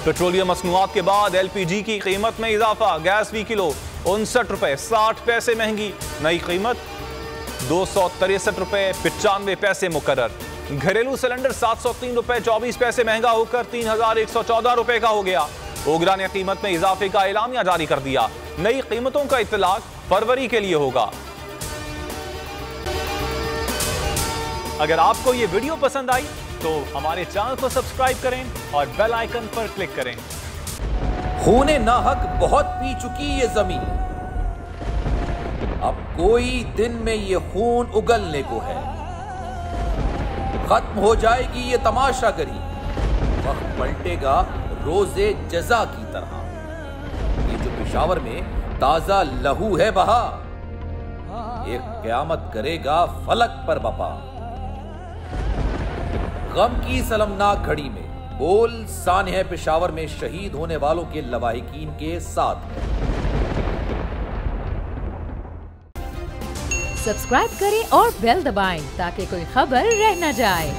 Petroleum मसनूआत के बाद LPG की कीमत में इजाफा। गैस फी किलो 59 रुपए 60 पैसे महंगी। नई कीमत 263 रुपए 95 पैसे मुकर्रर। घरेलू सिलेंडर 703 रुपए 24 पैसे महंगा होकर 3114 रुपए का हो गया। ओगरा ने कीमत में इजाफे का एलामिया जारी कर दिया। नई कीमतों का इत्तलाक फरवरी के लिए होगा। अगर आपको ये वीडियो पसंद आई तो हमारे चैनल को सब्सक्राइब करें और बेल आइकन पर क्लिक करें। खूने नाहक बहुत पी चुकी ये जमीन, अब कोई दिन में ये खून उगलने को है। खत्म हो जाएगी ये तमाशागरी, वक्त पलटेगा रोजे जजा की तरह। ये जो पेशावर में ताजा लहू है बहा, एक क़यामत करेगा फलक पर बपा। गम की सलमनाक घड़ी में बोल सानह पेशावर में शहीद होने वालों के लवाहिकीन के साथ है। सब्सक्राइब करें और बेल दबाएं ताकि कोई खबर रह न जाए।